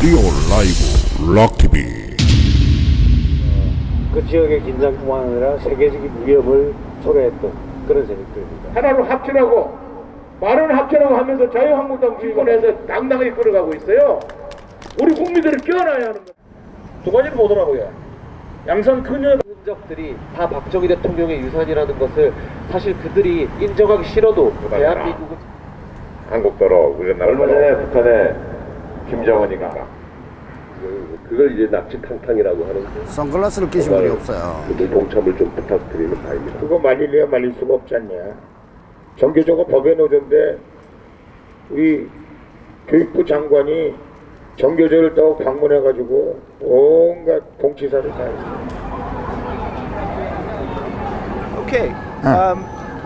라디오 라이브 락TV. 그 지역의 긴장뿐만 아니라 세계적인 위협을 초래했던 그런 세력들입니다. 하나로 합치라고 말은 합치라고 하면서 자유한국당 주의권에서 당당하게 끌어가고 있어요. 우리 국민들을 깨어나야 하는 거예요. 두 가지를 보더라고요. 양산 그녀 흔적들이 다 박정희 대통령의 유산이라는 것을 사실 그들이 인정하기 싫어도 대한민국은 한국도로 우리나라 얼마 전에 북한에 김정은이가 그걸 이제 납치탕탕이라고 하는데 선글라스를 끼신 분이 없어요. 그들 동참을 좀 부탁드리는 바입니다. 그거 말릴래야 말릴 수가 없지 않냐. 정교조가 법에 놓던데 우리 교육부 장관이 정교조를 또 방문해가지고 온갖 공치사를 다 했어요. Okay.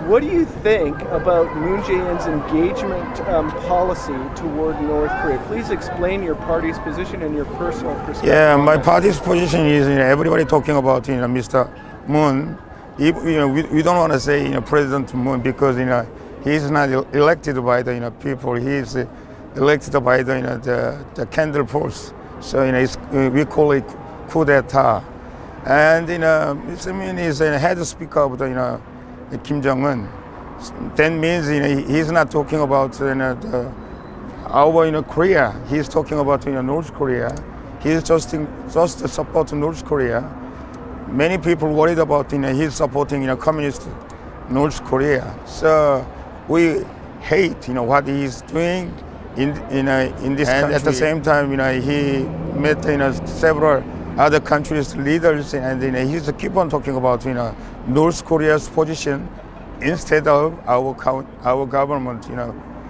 What do you think about Moon Jae-in's engagement policy toward North Korea? Please explain your party's position and your personal perspective. Yeah, my party's position is everybody talking about Mr. Moon. We don't want to say President Moon because he is not elected by the people. He is elected by the candle polls. So we call it coup d'état. And Mr. Moon is a head speaker of the Kim Jong-un. That means he's not talking about our Korea. He's talking about North Korea. He's just support North Korea. Many people worried about he's supporting communist North Korea. So we hate what he's doing in this country. At the same time he met several other countries' leaders, and he's keep on talking about North Korea's position instead of our government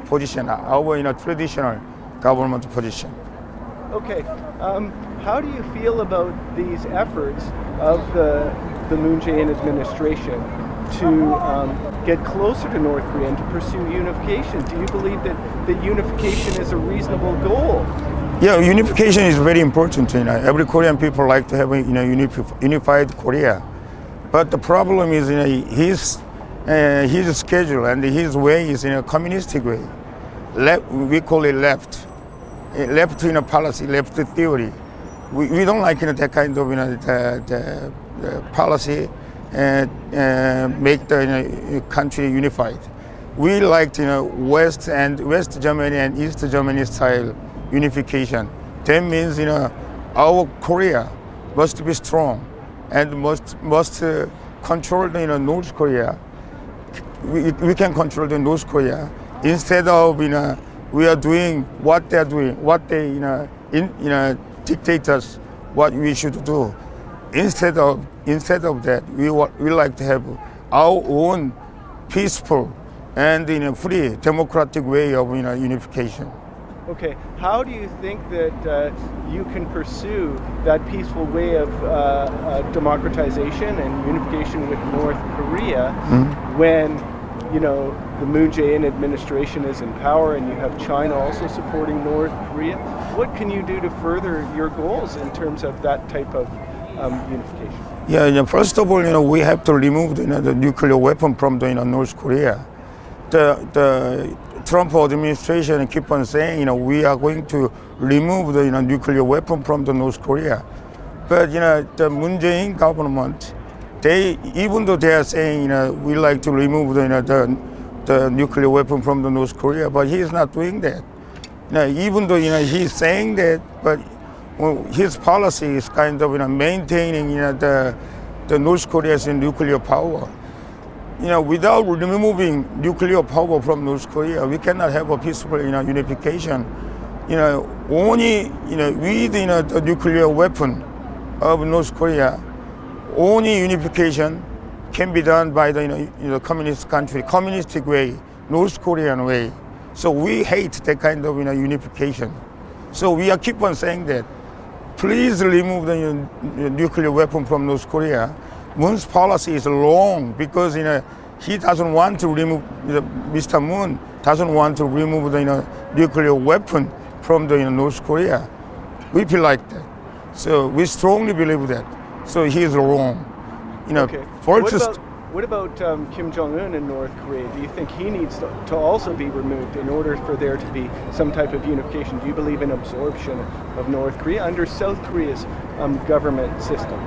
position, our traditional government position. Okay. How do you feel about these efforts of the Moon Jae-in administration to get closer to North Korea and to pursue unification? Do you believe that unification is a reasonable goal? Yeah, unification is very important. Every Korean people like to have a unified Korea, but the problem is his schedule and his way is in a communistic way. We call it left policy, left theory. We don't like that kind of the policy make the country unified. We liked West Germany and East Germany style unification. That means our Korea must be strong and must control North Korea. We can control the North Korea instead of we are doing what they are doing, what they dictate us what we should do. Instead of that, we like to have our own peaceful and free democratic way of unification. Okay, how do you think that you can pursue that peaceful way of democratization and unification with North Korea when, the Moon Jae-in administration is in power and you have China also supporting North Korea? What can you do to further your goals in terms of that type of unification? Yeah, first of all, we have to remove the nuclear weapon from North Korea. The Trump administration keep on saying, we are going to remove the nuclear weapon from the North Korea. But the Moon Jae-in government, even though they are saying, we like to remove the nuclear weapon from the North Korea, but he is not doing that. Even though he's saying that, but his policy is kind of maintaining the North Korea's nuclear power. Without removing nuclear power from North Korea, we cannot have a peaceful unification. Only with the nuclear weapon of North Korea, only unification can be done by the communist country, communistic way, North Korean way. So we hate that kind of unification. So we are keep on saying that. Please remove the nuclear weapon from North Korea. Moon's policy is wrong because he doesn't want to remove Mr. Moon doesn't want to remove the nuclear weapon from the North Korea. We feel like that, so we strongly believe that. So he is wrong. Okay. What about Kim Jong-un in North Korea? Do you think he needs to also be removed in order for there to be some type of unification? Do you believe in absorption of North Korea under South Korea's government system?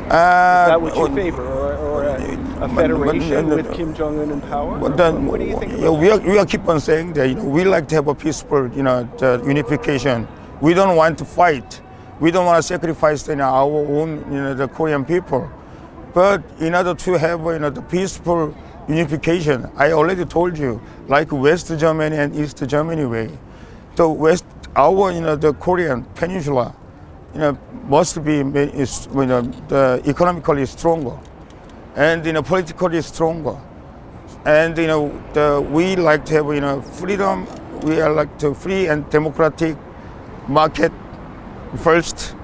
Is that what you favor, or a federation with Kim Jong-un in power? What do you think about that? We are keep on saying that we like to have a peaceful the unification. We don't want to fight. We don't want to sacrifice our own the Korean people. But in order to have the peaceful unification, I already told you, like West Germany and East Germany way, the Korean peninsula, must be the economically stronger, and politically stronger, and we like to have freedom. We are like to free and democratic market first,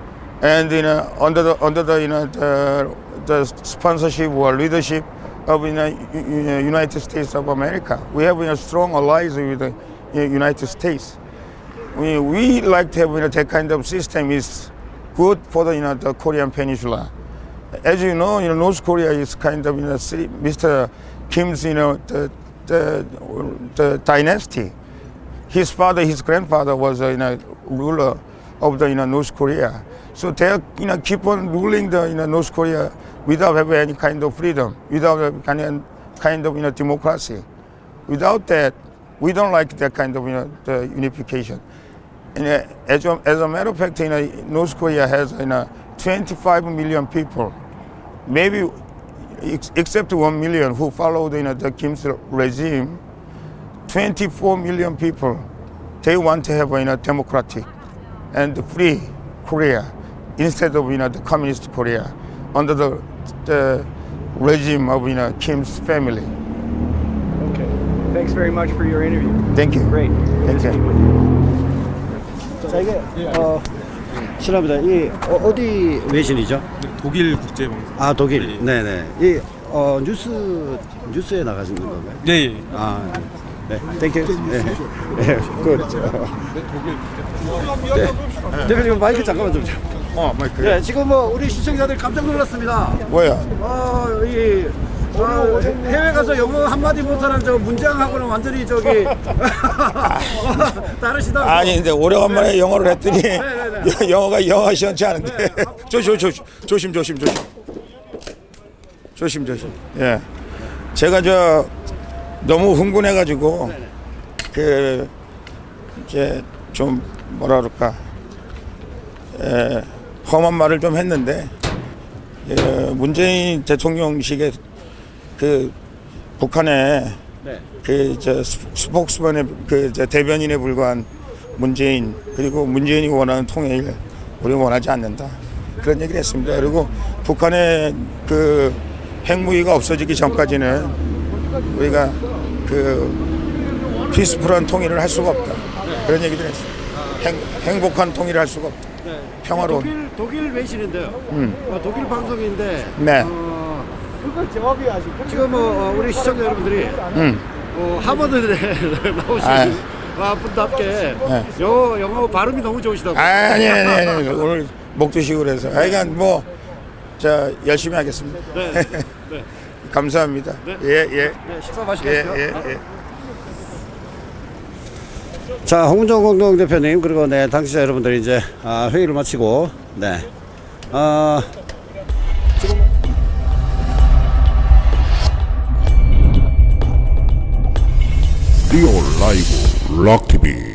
and under the sponsorship or leadership of United States of America. We have strong allies with the United States. We like to have that kind of system is good for the Korean peninsula. As you know, North Korea is kind of Mr. Kim's the dynasty. His father, his grandfather was a ruler of the North Korea. So they keep on ruling the North Korea without having any kind of freedom, without any kind of democracy. Without that, we don't like that kind of the unification. And as a matter of fact, North Korea has 25 million people, maybe except 1 million who follow the Kim's regime. 24 million people, they want to have a democratic and free Korea instead of the communist Korea under the regime of Kim's family. Okay. Thanks very much for your interview. Thank you. Great. Good to speak with you. 자, 이게 실례합니다. 이 어디 외신이죠? 독일 국제방송. 아, 독일. 네네. 이 뉴스에 나가시는 건가요? 네. 아, 네. 땡큐. 네. 네. 굿. 네. 대표님 마이크 잠깐만 좀. 마이크. 네, 지금 우리 시청자들 깜짝 놀랐습니다. 뭐야? 해외 가서 영어 한마디 못하는 저 문재앙하고는 완전히 저기 다르시다고. 아니 근데 오래간만에 영어를 했더니 영어가 시원치 않은데. 조심. 예. 제가 너무 흥분해가지고 이제 좀 뭐라그럴까 험한 말을 좀 했는데 문재인 대통령식의 북한의 스폭스펜의 대변인에 불과한 문재인, 그리고 문재인이 원하는 통일 우리는 원하지 않는다, 그런 얘기를 했습니다. 그리고 북한의 핵무기가 없어지기 전까지는 우리가 픽스프런 통일을 할 수가 없다, 그런 얘기를 했습니다. 행복한 통일을 할 수가 없다. 평화로운. 독일 외신인데요. 독일 방송인데. 네. 지금 우리 시청자 여러분들이 하버드대 나오신 분답게 영어 발음이 너무 좋으시다고. 아니 오늘 목도 쉬고 그래서 하여간 열심히 하겠습니다. 네. 감사합니다. 네. 예. 네, 식사 맛있게 하세요. 예. 자, 홍문정 공동대표님, 그리고 당시자 여러분들이 이제 회의를 마치고 지금 리얼 라이브 락TV